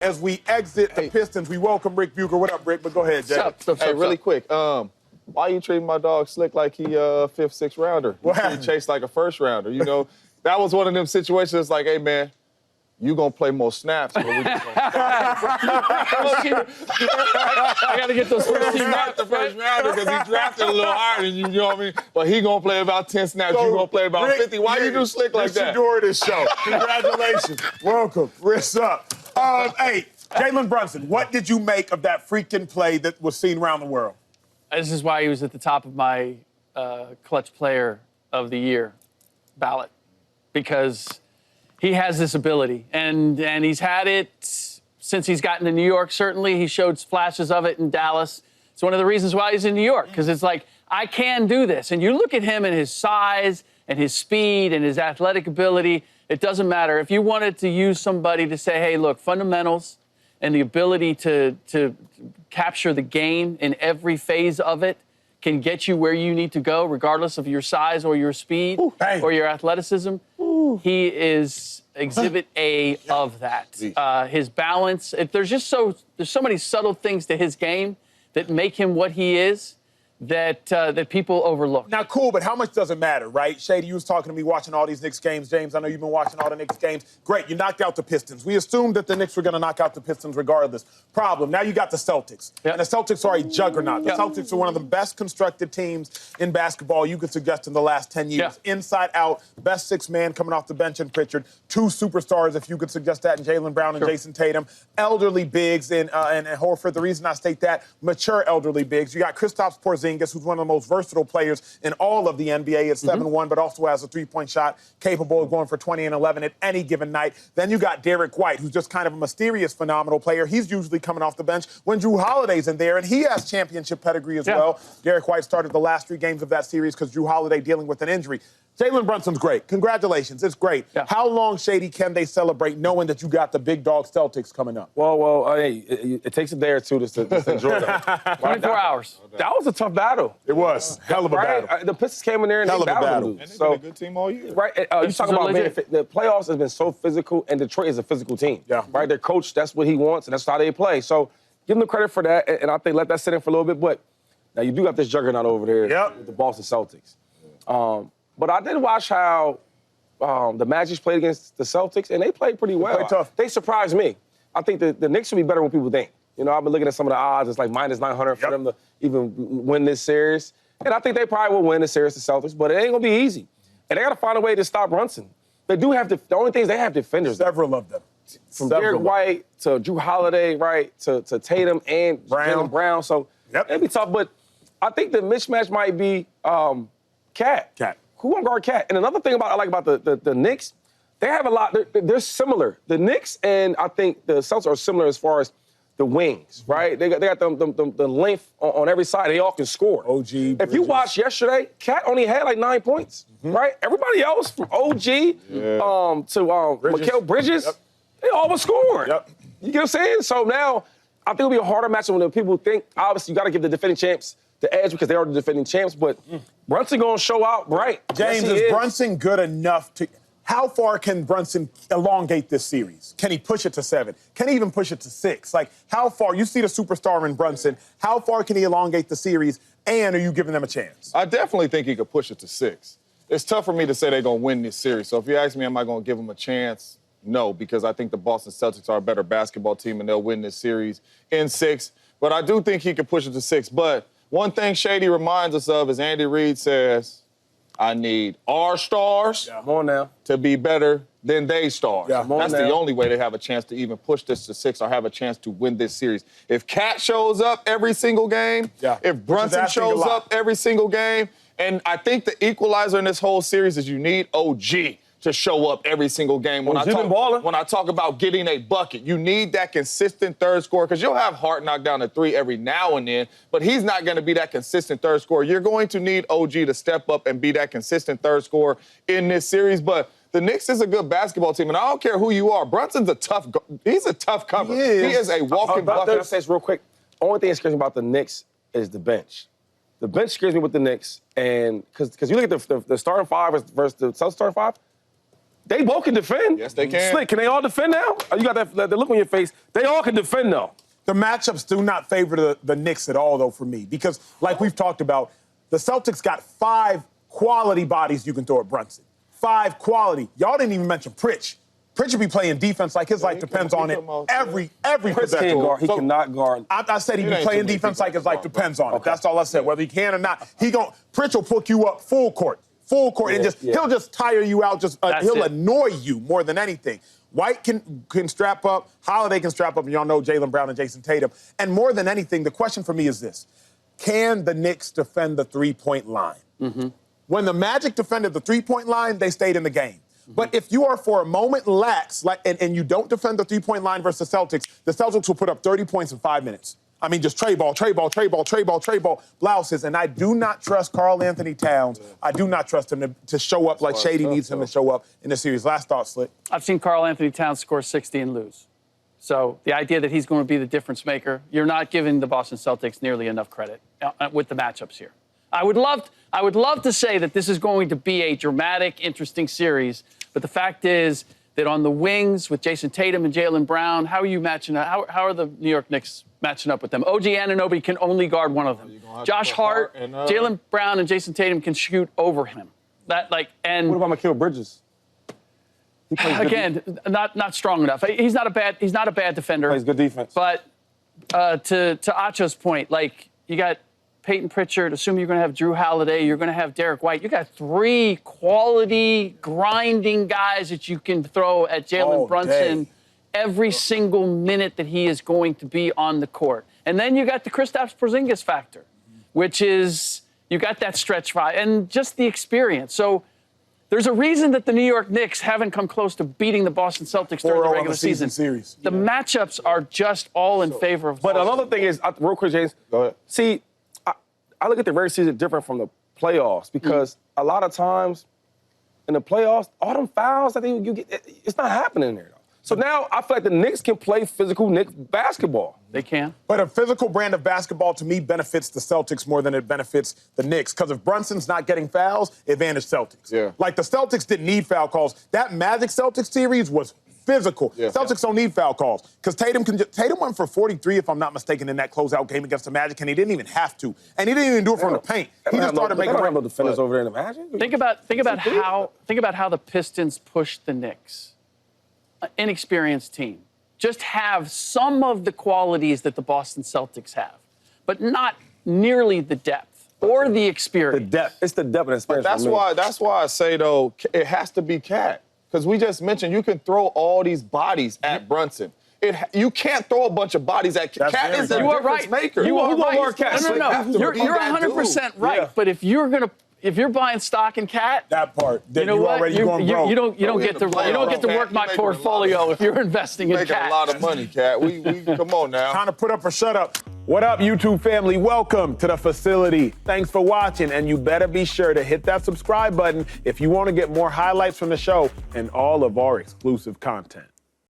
As we exit the Pistons, we welcome Rick Bucher. What up, Rick? But go ahead, Jay. Hey, really quick. Why you treating my dog Slick like he fifth, sixth rounder? What He happened? chased like a first rounder. You know, that was one of them situations. Like, hey man, you gonna play more snaps? But we just gonna... I got to get those first team not the first rounder because he drafted a little higher than you. You know what I mean? But he gonna play about 10 snaps. So, you gonna play about Rick, 50. Why you do Slick like that? You're this show. Congratulations. Welcome. Wrists up. Hey, Jalen Brunson, what did you make of that freaking play that was seen around the world? This is why he was at the top of my clutch player of the year ballot, because he has this ability, and he's had it since he's gotten to New York. Certainly, he showed flashes of it in Dallas. It's one of the reasons why he's in New York, because it's like, I can do this. And you look at him and his size and his speed and his athletic ability, it doesn't matter. If you wanted to use somebody to say, hey, look, fundamentals and the ability to capture the game in every phase of it can get you where you need to go, regardless of your size or your speed or your athleticism. He is exhibit A of that. His balance. There's so many subtle things to his game that make him what he is that people overlook. Now, cool, but how much does it matter, right? Shady, you was talking to me watching all these Knicks games. James, I know you've been watching all the Knicks games. Great, you knocked out the Pistons. We assumed that the Knicks were going to knock out the Pistons regardless. Problem, now you got the Celtics. Yep. And the Celtics are a juggernaut. The Celtics are one of the best constructed teams in basketball you could suggest in the last 10 years. Inside out, best six man coming off the bench in Pritchard. Two superstars, if you could suggest that, in Jalen Brown and Jason Tatum. Elderly bigs in Horford. The reason I state that, mature elderly bigs. You got Kristaps Porzingis, who's one of the most versatile players in all of the NBA at 7'1", but also has a three-point shot, capable of going for 20 and 11 at any given night. Then you got Derek White, who's just kind of a mysterious, phenomenal player. He's usually coming off the bench when Drew Holiday's in there, and he has championship pedigree as well. Derek White started the last 3 games of that series because Drew Holiday dealing with an injury. Jalen Brunson's great. Congratulations. It's great. How long, Shady, can they celebrate knowing that you got the big dog Celtics coming up? Well, hey, it takes a day or two to enjoy them. 24 hours. That was a tough battle. It was. Hell of a battle. The Pistons came in there and they battled. And they've been a good team all year. Right. You talk about the playoffs has been so physical, and Detroit is a physical team. Right. Their coach, that's what he wants, and that's how they play. So give them the credit for that, and I think let that sit in for a little bit. But now you do got this juggernaut over there with the Boston Celtics. But I did watch how the Magic played against the Celtics, and they played pretty well. Tough. They surprised me. I think the Knicks will be better than people think. You know, I've been looking at some of the odds. It's like -900 for them to even win this series. And I think they probably will win the series, the Celtics, but it ain't going to be easy. And they got to find a way to stop Brunson. They do have the only things they have defenders. Several of them. From Derek White to Drew Holiday, right, to Tatum and Jalen Brown. So it'd be tough, but I think the mismatch might be Cat. Who won't guard Cat? And another thing I like about the Knicks, they have a lot. They're similar. The Knicks and I think the Celtics are similar as far as the wings, right? They got the length on every side. They all can score. OG. If you watched yesterday, Cat only had like 9 points, right? Everybody else from OG to Mikal Bridges, they all were scoring. You get what I'm saying? So now I think it'll be a harder matchup when people think, obviously, you got to give the defending champs the edge because they are the defending champs, but Brunson going to show out right. James, is Brunson good enough to... How far can Brunson elongate this series? Can he push it to 7? Can he even push it to 6? Like, how far? You see the superstar in Brunson. How far can he elongate the series, and are you giving them a chance? I definitely think he could push it to 6. It's tough for me to say they're going to win this series. So if you ask me, am I going to give them a chance? No, because I think the Boston Celtics are a better basketball team, and they'll win this series in 6. But I do think he could push it to 6. But one thing Shady reminds us of is Andy Reid says, I need our stars to be better than they stars. That's the only way they have a chance to even push this to 6 or have a chance to win this series. If Cat shows up every single game, if Brunson shows up every single game, and I think the equalizer in this whole series is you need OG to show up every single game. When I talk about getting a bucket, you need that consistent third scorer because you'll have Hart knock down a 3 every now and then, but he's not going to be that consistent third scorer. You're going to need OG to step up and be that consistent third scorer in this series, but the Knicks is a good basketball team, and I don't care who you are. Brunson's he's a tough cover. He is a walking bucket. I'll say this real quick. Only thing that scares me about the Knicks is the bench. The bench scares me with the Knicks, and because you look at the starting 5 versus the Celtics starting 5, They both can defend. Yes, they can. Slick, can they all defend now? You got that look on your face. They all can defend though. The matchups do not favor the Knicks at all, though, for me, because like we've talked about, the Celtics got 5 quality bodies you can throw at Brunson. 5 quality. Y'all didn't even mention Pritch. Pritch will be playing defense like his life depends on it every possession. He cannot guard. I said he'd be playing defense like his life depends on it. That's all I said. Whether he can or not, Pritch will put you up full court, and he'll just tire you out. He'll annoy you more than anything. White can strap up, Holiday can strap up, and y'all know Jalen Brown and Jason Tatum. And more than anything, the question for me is this: can the Knicks defend the 3-point line? Mm-hmm. When the Magic defended the 3-point line, they stayed in the game. But if you are for a moment lax, and you don't defend the 3-point line versus the Celtics will put up 30 points in 5 minutes. I mean, just tray ball, blouses. And I do not trust Karl Anthony Towns. I do not trust him to show up like Shady needs him to show up in the series. Last thought, Slick. I've seen Karl Anthony Towns score 60 and lose. So the idea that he's going to be the difference maker, you're not giving the Boston Celtics nearly enough credit with the matchups here. I would love to say that this is going to be a dramatic, interesting series, but the fact is that on the wings with Jason Tatum and Jalen Brown, how are you matching up? How are the New York Knicks matching up with them? OG Anunoby can only guard one of them. Josh Hart, Jalen Brown, and Jason Tatum can shoot over him. What about Mikal Bridges? Again, not strong enough. He's not a bad defender. Plays good defense. But to Acho's point, you got Peyton Pritchard, assume you're going to have Drew Holiday, you're going to have Derek White. You got 3 quality, grinding guys that you can throw at Jalen Brunson every single minute that he is going to be on the court. And then you got the Kristaps Porzingis factor, which is you got that stretch five and just the experience. So there's a reason that the New York Knicks haven't come close to beating the Boston Celtics during the regular season series. The matchups are just all in favor of Boston. But another thing is, real quick, James. Go ahead. See, I look at the regular season different from the playoffs because a lot of times in the playoffs, all them fouls that you get, it's not happening there. So now I feel like the Knicks can play physical Knicks basketball. They can. But a physical brand of basketball, to me, benefits the Celtics more than it benefits the Knicks. Because if Brunson's not getting fouls, advantage Celtics. Yeah. Like the Celtics didn't need foul calls. That Magic Celtics series was physical. Yeah. Celtics don't need foul calls. Because Tatum went for 43, if I'm not mistaken, in that closeout game against the Magic, and he didn't even have to. And he didn't even do it from the paint. He just started making no defenders over there in the Magic. Think about how the Pistons pushed the Knicks. An inexperienced team. Just have some of the qualities that the Boston Celtics have, but not nearly the depth or the experience. The depth. It's the depth and experience. But that's why I say, though, it has to be Cat. Because we just mentioned you can throw all these bodies at Brunson. You can't throw a bunch of bodies at Cat. Cat is a difference maker. You are right. No. You're 100% right. Yeah. But if you're buying stock in Cat, that part, then you know what? You don't get to work my portfolio if you're investing in Cat. Making a lot of money, Cat. We come on now. Time to put up or shut up. What up, YouTube family? Welcome to the facility. Thanks for watching, and you better be sure to hit that subscribe button if you want to get more highlights from the show and all of our exclusive content.